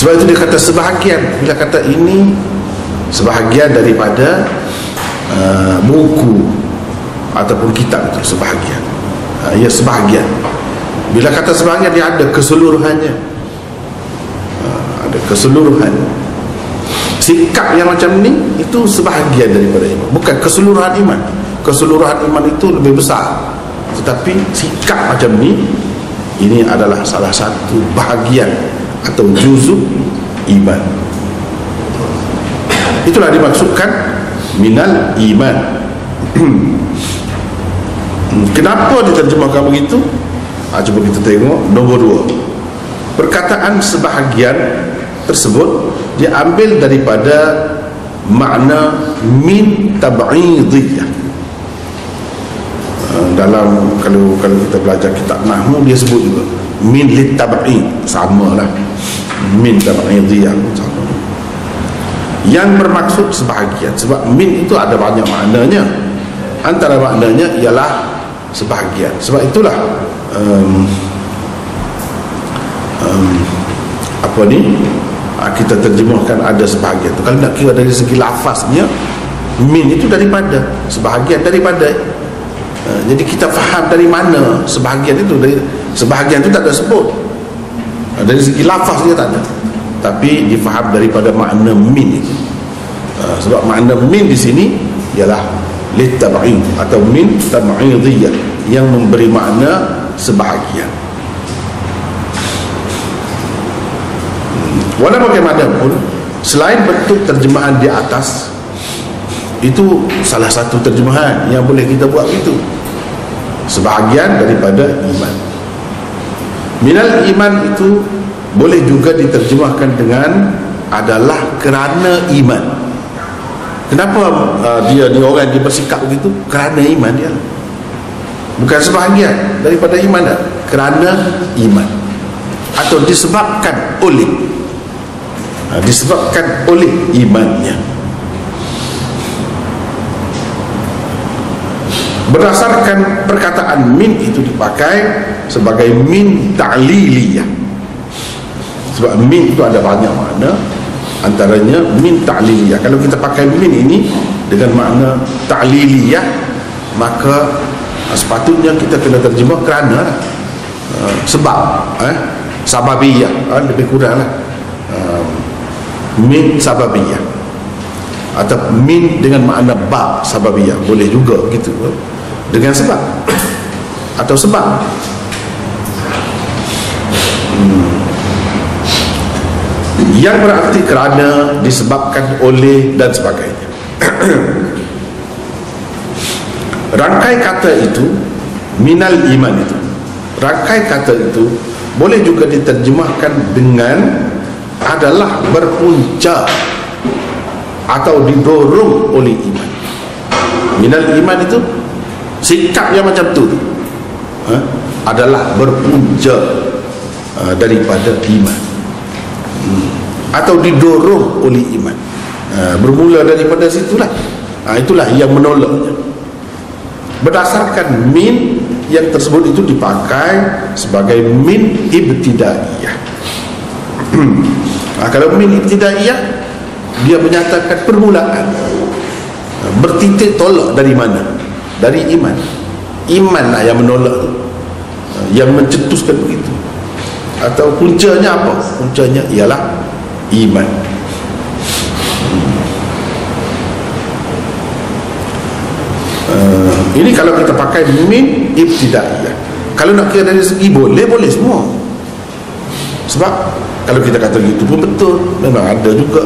Sebab itu dia kata sebahagian. Bila kata ini sebahagian daripada buku ataupun kitab itu sebahagian. Ya, sebahagian. Bila kata sebahagian, dia ada keseluruhannya. Ada keseluruhan. Sikap yang macam ni itu sebahagian daripada iman, bukan keseluruhan iman. Keseluruhan iman itu lebih besar, tetapi sikap macam ni, ini adalah salah satu bahagian atau juzuk iman. Itulah dimaksudkan minal iman. Kenapa diterjemahkan begitu? Cuba kita tengok nombor 2. Perkataan sebahagian tersebut diambil daripada makna min tab'idiyah. Dalam kalau kita belajar kitab nahwu, dia sebut juga min lit tab'id, samalah. Min tab'idiyah sama. Yang bermaksud sebahagian, sebab min itu ada banyak maknanya. Antara maknanya ialah sebahagian. Sebab itulah kita terjemahkan ada sebahagian tu. Kalau nak kira dari segi lafaznya, min itu daripada, sebahagian daripada. Jadi kita faham dari mana sebahagian itu. Dari sebahagian itu tak ada sebut, dari segi lafaz dia tak ada, tapi difaham daripada makna min itu. Sebab makna min di sini ialah litab'id atau min tab'idiyah, yang memberi makna sebahagian. Walau bagaimanapun, selain bentuk terjemahan di atas, itu salah satu terjemahan yang boleh kita buat itu, sebahagian daripada iman. Minal iman itu boleh juga diterjemahkan dengan adalah kerana iman. Kenapa dia orang dia bersikap begitu? Kerana iman dia, bukan sebahagian daripada iman dah. Kerana iman, atau disebabkan oleh imannya. Berdasarkan perkataan min itu dipakai sebagai min ta'liliyah. Sebab min itu ada banyak makna, antaranya min ta'liliyah. Kalau kita pakai min ini dengan makna ta'liliyah, maka sepatutnya kita kena terjemah kerana sebab, sababiyah, lebih kurang lah. Min sababiyah atau min dengan makna bab sababiyah, boleh juga gitu, dengan sebab atau sebab. Yang berarti kerana, disebabkan oleh dan sebagainya. Rangkai kata itu, minal iman itu, rangkai kata itu boleh juga diterjemahkan dengan adalah berpunca atau didorong oleh iman. Minal iman itu sikap yang macam tu, adalah berpunca daripada iman, atau didorong oleh iman. Bermula daripada situlah. Itulah yang menolaknya. Berdasarkan min yang tersebut itu dipakai sebagai min ibtidaiyah. Kalau min ibtidaiyah, dia menyatakan permulaan, bertitik tolak dari mana? Dari iman. Imanlah yang menolak, yang mencetuskan begitu. Atau puncanya apa? Puncanya ialah iman. Ini kalau kita pakai min ibtidaiyah. Kalau nak kira dari segi boleh semua. Sebab kalau kita kata gitu pun betul, memang ada juga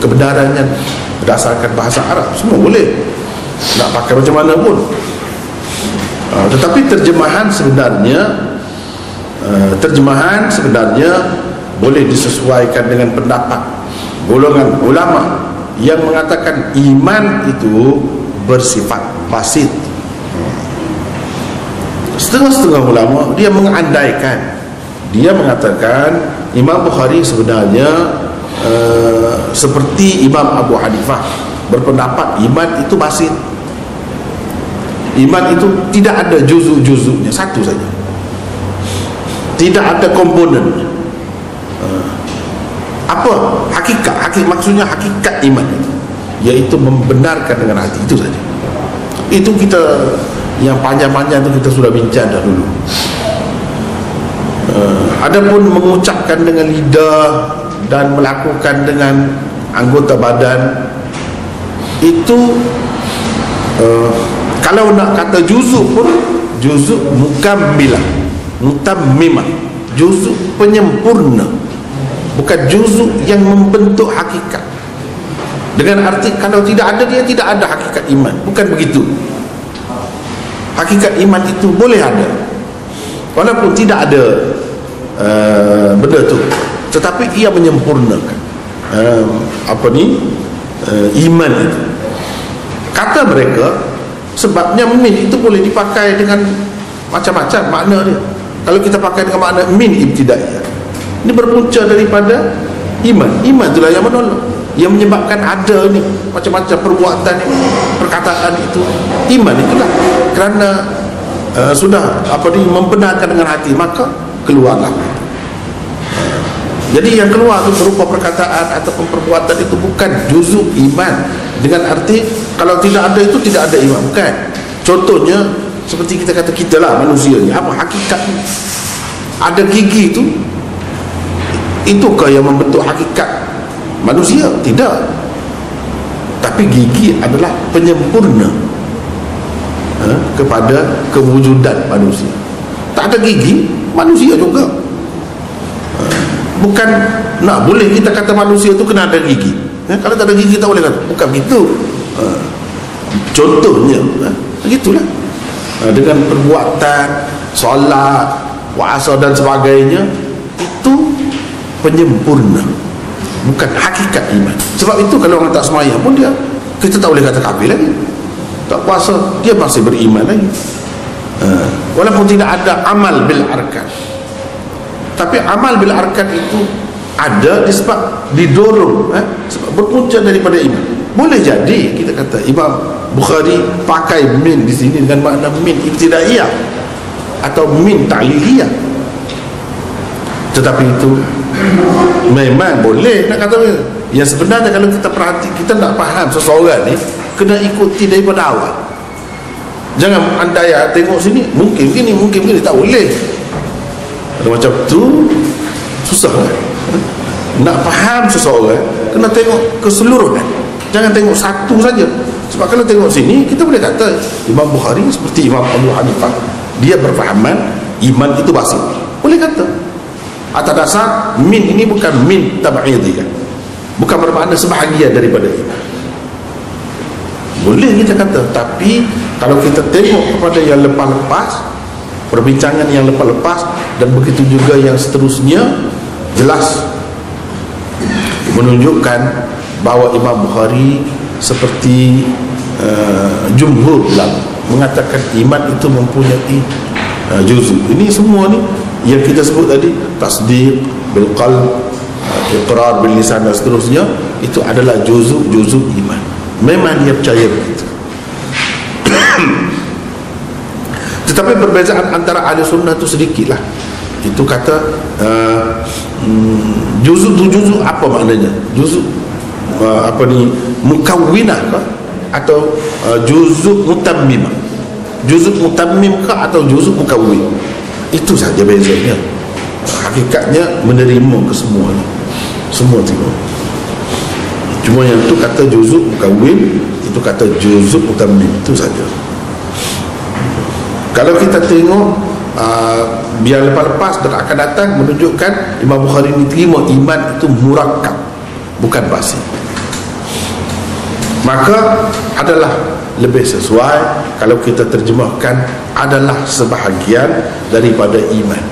kebenarannya berdasarkan bahasa Arab, semua boleh, nak pakai macam mana pun. Tetapi terjemahan sebenarnya boleh disesuaikan dengan pendapat golongan ulama yang mengatakan iman itu bersifat basit. Setengah-setengah ulama dia mengandaikan, dia mengatakan Imam Bukhari sebenarnya seperti Imam Abu Hanifah berpendapat iman itu basit. Iman itu tidak ada juzuk-juzuknya, satu saja, tidak ada komponennya. Apa hakikat maksudnya hakikat iman itu, iaitu membenarkan dengan hati, itu saja. Itu kita yang panjang-panjang itu kita sudah bincang dah dulu. Adapun mengucapkan dengan lidah dan melakukan dengan anggota badan itu, kalau nak kata juzuk pun, juzuk mukammilah, mutammimah, juzuk penyempurna, bukan juzuk yang membentuk hakikat. Dengan arti kalau tidak ada dia, tidak ada hakikat iman, bukan begitu. Hakikat iman itu boleh ada walaupun tidak ada benda tu, tetapi ia menyempurnakan iman itu. Kata mereka, sebabnya min itu boleh dipakai dengan macam-macam makna dia. Kalau kita pakai dengan makna min ibtidaiyah, ini berpunca daripada iman. Iman itulah yang menolong, yang menyebabkan ada ni macam-macam perbuatan, perkataan itu. Iman itulah, kerana sudah membenarkan dengan hati, maka keluarlah. Jadi yang keluar itu berupa perkataan ataupun perbuatan itu bukan juzuk iman, dengan arti kalau tidak ada itu tidak ada iman, bukan. Contohnya seperti kita kata, kita lah manusia ni, apa hakikat ada gigi itukah yang membentuk hakikat manusia? Tidak. Tapi gigi adalah penyempurna kepada kewujudan manusia. Tak ada gigi, manusia juga. Bukan nak boleh kita kata manusia itu kena ada gigi. Kalau tak ada gigi tak boleh kata, bukan begitu. Contohnya begitulah, dengan perbuatan, solat, puasa dan sebagainya, itu penyempurna, bukan hakikat iman. Sebab itu kalau orang tak semayang pun dia, kita tak boleh kata kafir lagi. Tak puasa, dia masih beriman lagi, walaupun tidak ada amal bil arkan. Tapi amal bil arkan itu ada disebab didorong, sebab berpunca daripada iman. Boleh jadi kita kata Imam Bukhari pakai min di sini dengan makna min ibtidaiyah atau min ta'liliyah, tetapi itu memang boleh nak kata. Yang sebenarnya kalau kita perhati, kita nak faham seseorang ni, kena ikuti daripada awal. Jangan andai tengok sini mungkin gini, mungkin gini, tak boleh. Ada macam tu susah kan? Nak faham seseorang kena tengok keseluruhan, jangan tengok satu saja. Sebab kalau tengok sini, kita boleh kata Imam Bukhari seperti Imam Abu Hanifah, dia berfahaman iman itu basit, boleh kata. Atas dasar min ini bukan min tab'idiyah, bukan bermakna sebahagian daripada iman, boleh kita kata. Tapi kalau kita tengok kepada yang lepas-lepas, perbincangan yang lepas-lepas, dan begitu juga yang seterusnya, jelas menunjukkan bahawa Imam Bukhari seperti jumhur ulama mengatakan iman itu mempunyai juzuk. Ini semua ni yang kita sebut tadi, tasdiq bil qalb, iqrar bil lisan dan seterusnya, itu adalah juzuk iman. Memang dia percaya begitu. Tetapi perbezaan antara ahli sunnah itu sedikit lah. Itu kata juzuk apa maknanya? Juzuk mukawwinah kah? Atau juzuk mutammimah? Juzuk mutammim kah atau juzuk mukawwin? Itu saja bezanya. Hakikatnya menerima kesemuanya, semua tiga. Cuma yang tu kata juzuk mukawwin, itu kata juzuk mutammim, itu saja. Kalau kita tengok biar lepas-lepas dan akan datang menunjukkan Imam Bukhari ini terima iman itu murakkab, bukan basit. Maka adalah lebih sesuai kalau kita terjemahkan adalah sebahagian daripada iman.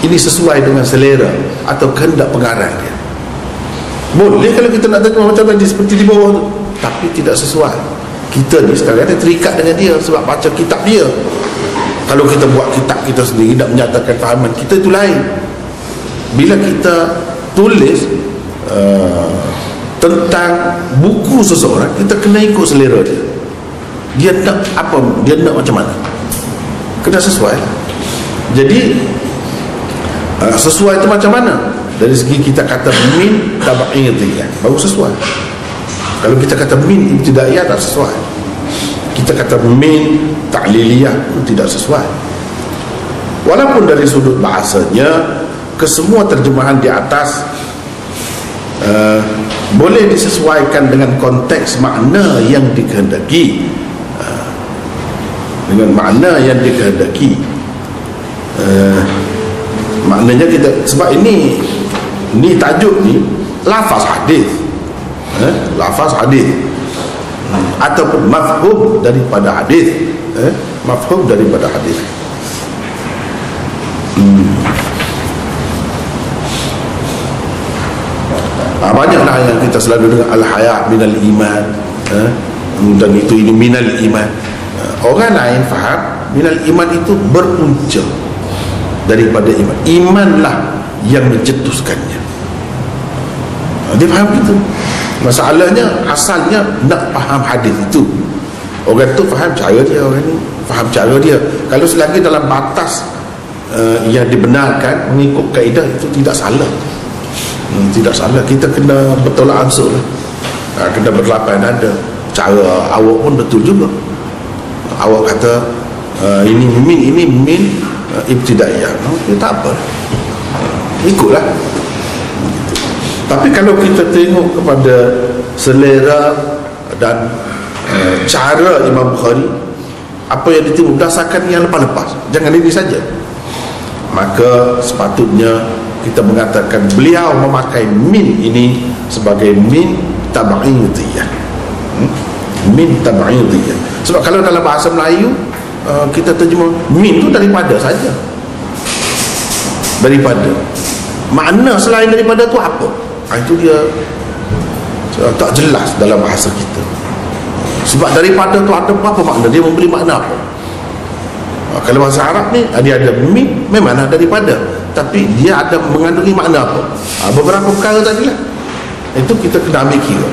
Ini sesuai dengan selera atau kehendak pengarang dia. Boleh kalau kita nak terjemah macam tadi seperti di bawah tu, tapi tidak sesuai. Kita ni sekalian terikat dengan dia sebab baca kitab dia. Kalau kita buat kitab kita sendiri, nak menyatakan fahaman kita, itu lain. Bila kita tulis tentang buku seseorang, kita kena ikut selera dia. Dia nak apa, dia nak macam mana, kena sesuai. Jadi sesuai itu macam mana? dari segi kita kata min tabi'iyah baru sesuai. Kalau kita kata min ibtidaiyah tak sesuai, kita kata min ta'liliyah pun tidak sesuai. Walaupun dari sudut bahasanya kesemua terjemahan di atas boleh disesuaikan dengan konteks makna yang dikehendaki, dengan makna yang dikehendaki. Maknanya kita, sebab ini tajuk ni lafaz hadis, lafaz hadis ataupun mafhum daripada hadis, mafhum daripada hadis. Banyaklah yang kita selalu dengar al-haya minal iman, dan ini minal iman. Orang lain faham minal iman itu berpunca daripada iman. Imanlah yang mencetuskannya. Dia faham itu. Masalahnya asalnya nak faham hadis itu. Orang tu faham cara dia, orang ni faham cara dia. Kalau selagi dalam batas yang dibenarkan mengikut kaedah, itu tidak salah. Tidak salah. Kita kena bertolak ansur lah. Kena berlapan ada. Cara awak pun betul juga. Awak kata ini min ibtidaiyah, tak apa, ikutlah. Tapi kalau kita tengok kepada selera dan cara Imam Bukhari, apa yang ditimbul berdasarkan yang lepas-lepas, jangan ini saja, maka sepatutnya kita mengatakan beliau memakai min ini sebagai min tabi'iyah, min tabi'iyah. Sebab kalau dalam bahasa Melayu kita terjemah min itu daripada saja, daripada. Makna selain daripada tu apa? Itu dia tak jelas dalam bahasa kita. Sebab daripada tu ada apa makna, dia memberi makna apa. Kalau bahasa Arab ni dia ada min, memang ada daripada, tapi dia ada mengandungi makna apa. Beberapa perkara tadi lah, itu kita kena ambil kira.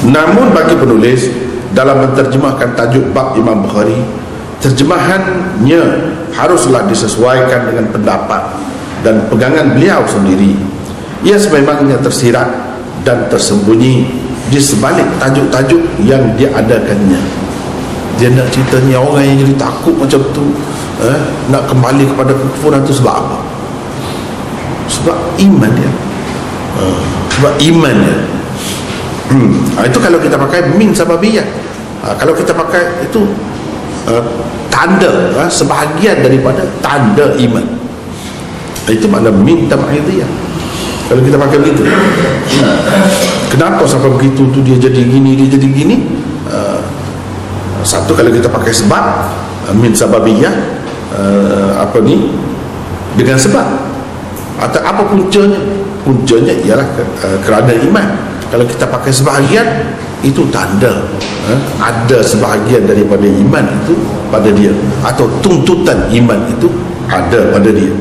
Namun bagi penulis dalam menterjemahkan tajuk bab Imam Bukhari, terjemahannya haruslah disesuaikan dengan pendapat dan pegangan beliau sendiri. Ia sememangnya tersirat dan tersembunyi di sebalik tajuk-tajuk yang diadakannya. Dia nak ceritanya orang yang jadi takut macam tu, nak kembali kepada kekufuran tu sebab apa? Sebab iman dia, sebab iman dia. Itu kalau kita pakai min sababiyah. Kalau kita pakai itu tanda, sebahagian daripada tanda iman, itu makna min tabi'iyah. Kalau kita pakai begitu, kenapa sampai begitu tu dia jadi gini, dia jadi gini? Satu, kalau kita pakai sebab min sababiyah, apa ni, dengan sebab, atau apa puncanya? Puncanya ialah kerana iman. Kalau kita pakai sebahagian, itu tanda ada sebahagian daripada iman itu pada dia, atau tuntutan iman itu ada pada dia.